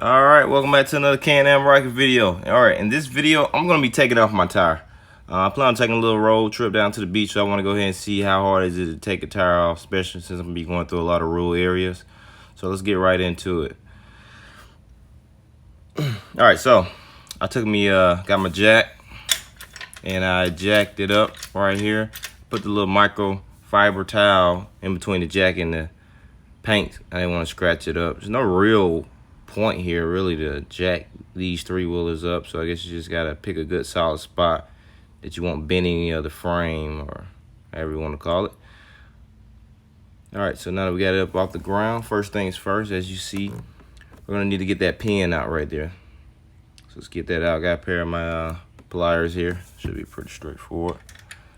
Alright, welcome back to another Can-Am Ryker video. Alright, in this video, I'm going to be taking off my tire. I plan on taking a little road trip down to the beach, so I want to go ahead and see how hard is it to take a tire off, especially since I'm going to be going through a lot of rural areas. So let's get right into it. Alright, so I got my jack, and I jacked it up right here. Put the little microfiber towel in between the jack and the paint. I didn't want to scratch it up. There's no real point here really to jack these three wheelers up, so I guess you just gotta pick a good solid spot that you won't bend any of the frame, or however you want to call it. All right, so now that we got it up off the ground, first things first, as you see, we're gonna need to get that pin out right there. So let's get that out. I got a pair of my pliers here. Should be pretty straightforward.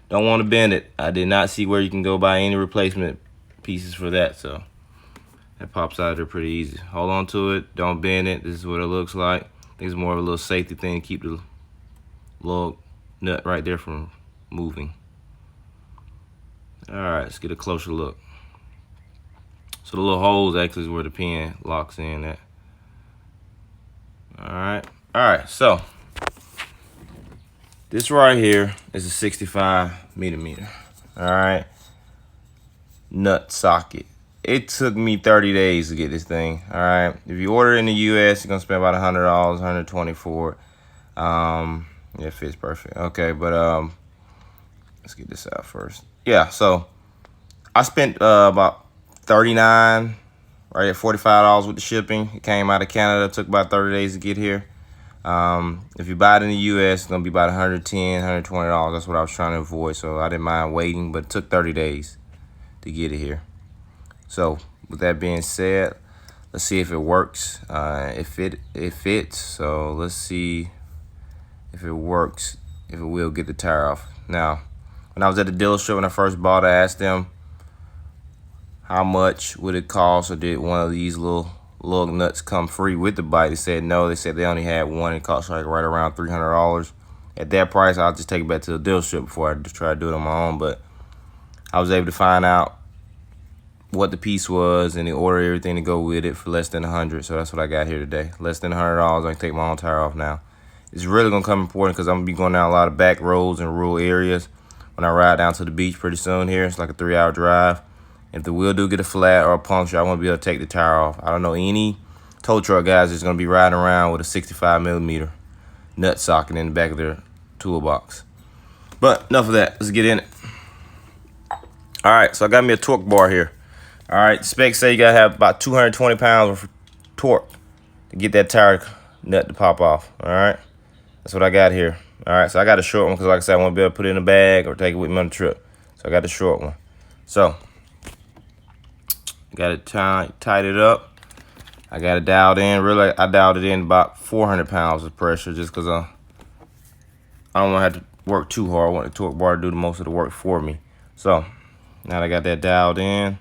Don't want to bend it. I did not see where you can go buy any replacement pieces for that, so that pops out of there pretty easy. Hold on to it, don't bend it. This is what it looks like. I think it's more of a little safety thing to keep the little nut right there from moving. All right, let's get a closer look. So the little holes actually is where the pin locks in at. All right, so this right here is a 65 millimeter. All right, nut socket. It took me 30 days to get this thing. All right, if you order it in the US, you're gonna spend about $100, $120 for it. Yeah, it fits perfect. Okay, but let's get this out first. Yeah, so I spent about $39, right at $45 with the shipping. It came out of Canada. It took about 30 days to get here. If you buy it in the US, it's gonna be about $110, $120. That's what I was trying to avoid, so I didn't mind waiting, but it took 30 days to get it here. So with that being said, let's see if it works. It fits. So let's see if it works, if it will get the tire off. Now, when I was at the dealership when I first bought it, I asked them how much would it cost, or did one of these little nuts come free with the bike. They said no. They said they only had one. It cost like right around $300. At that price, I'll just take it back to the dealership before I try to do it on my own. But I was able to find out what the piece was, and they ordered everything to go with it for less than $100. So that's what I got here today. Less than $100. I can take my own tire off now. It's really gonna come important because I'm gonna be going down a lot of back roads in rural areas when I ride down to the beach pretty soon here. It's like a 3-hour drive. If the wheel do get a flat or a puncture, I want to be able to take the tire off. I don't know any tow truck guys that's gonna be riding around with a 65 millimeter nut socket in the back of their toolbox. But enough of that. Let's get in it. All right, so I got me a torque bar here. All right, specs say you gotta have about 220 pounds of torque to get that tire nut to pop off. All right, that's what I got here. All right, so I got a short one because, like I said, I want to be able to put it in a bag or take it with me on the trip. So I got the short one. So got it tied it up. I got it dialed in. Really, I dialed it in about 400 pounds of pressure just because I don't want to have to work too hard. I want the torque bar to do the most of the work for me. So now that I got that dialed in,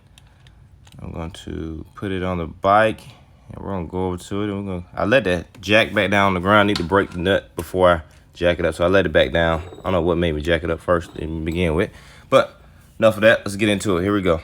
I'm going to put it on the bike, and we're gonna go over to it. And I let that jack back down on the ground. I need to break the nut before I jack it up, so I let it back down. I don't know what made me jack it up first to begin with, but enough of that. Let's get into it. Here we go.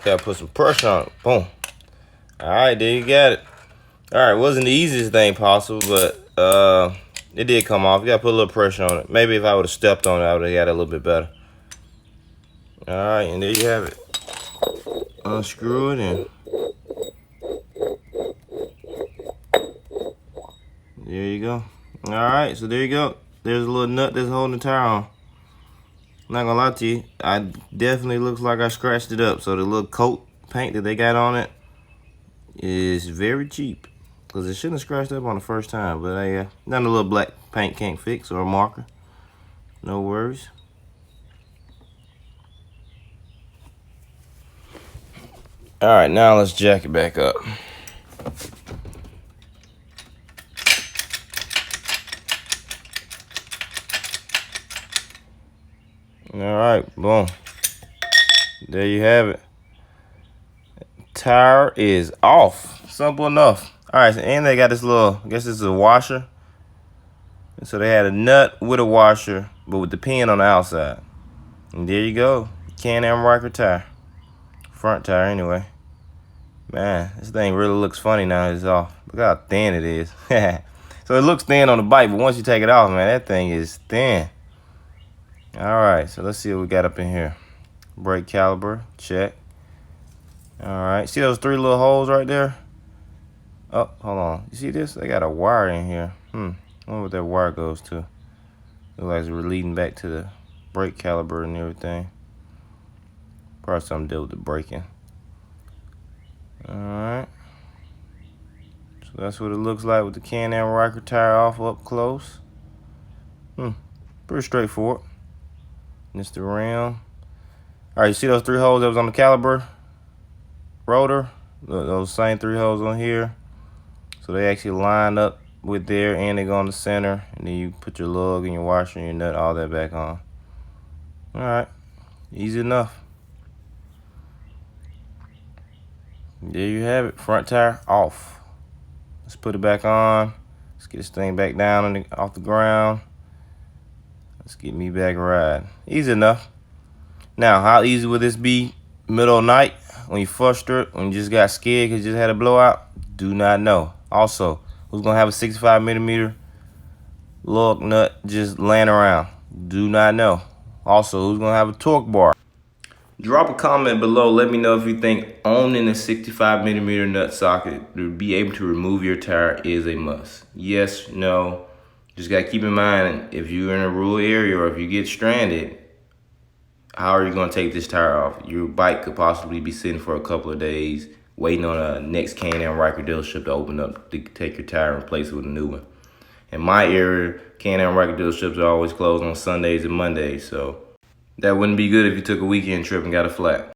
Gotta put some pressure on it. Boom. All right, there you got it. All right, wasn't the easiest thing possible, but it did come off. You gotta put a little pressure on it. Maybe if I would have stepped on it, I would have got it a little bit better. All right, and there you have it. Unscrew it, and there you go. All right, so there you go. There's a little nut that's holding the tire on. Not gonna lie to you, I definitely looks like I scratched it up. So the little coat paint that they got on it is very cheap, because it shouldn't have scratched up on the first time. But nothing a little black paint can't fix, or a marker. No worries. All right, now let's jack it back up. All right, boom. There you have it. Tire is off. Simple enough. All right, and they got this little, I guess this is a washer. So they had a nut with a washer, but with the pin on the outside. And there you go. Can-Am Ryker tire. Front tire anyway. Man, this thing really looks funny now it's off. Look how thin it is. So it looks thin on the bike, but once you take it off, man, that thing is thin. All right, so let's see what we got up in here. Brake caliper, check. All right, see those 3 little holes right there? Oh, hold on. You see this? They got a wire in here. I wonder what that wire goes to. Looks like it's leading back to the brake caliper and everything. Probably something to do with the braking. All right. So that's what it looks like with the Can-Am Ryker tire off up close. Pretty straightforward. And it's the rim. All right, you see those 3 holes that was on the caliper rotor? Those same 3 holes on here. So they actually line up with there, and they go on the center, and then you put your lug and your washer and your nut, all that back on. All right, easy enough. There you have it, front tire off. Let's put it back on. Let's get this thing back down off the ground. Let's get me back riding. Easy enough. Now, how easy would this be middle of night when you frustrated, when you just got scared because you just had a blowout? Do not know. Also, who's gonna have a 65mm lug nut just laying around? Do not know. Also, who's gonna have a torque bar? Drop a comment below. Let me know if you think owning a 65mm nut socket to be able to remove your tire is a must. Yes, no. Just gotta keep in mind, if you're in a rural area or if you get stranded, how are you gonna take this tire off? Your bike could possibly be sitting for a couple of days, waiting on a next Can-Am Ryker dealership to open up to take your tire and replace it with a new one. In my area, Can-Am Ryker dealerships are always closed on Sundays and Mondays, so that wouldn't be good if you took a weekend trip and got a flat.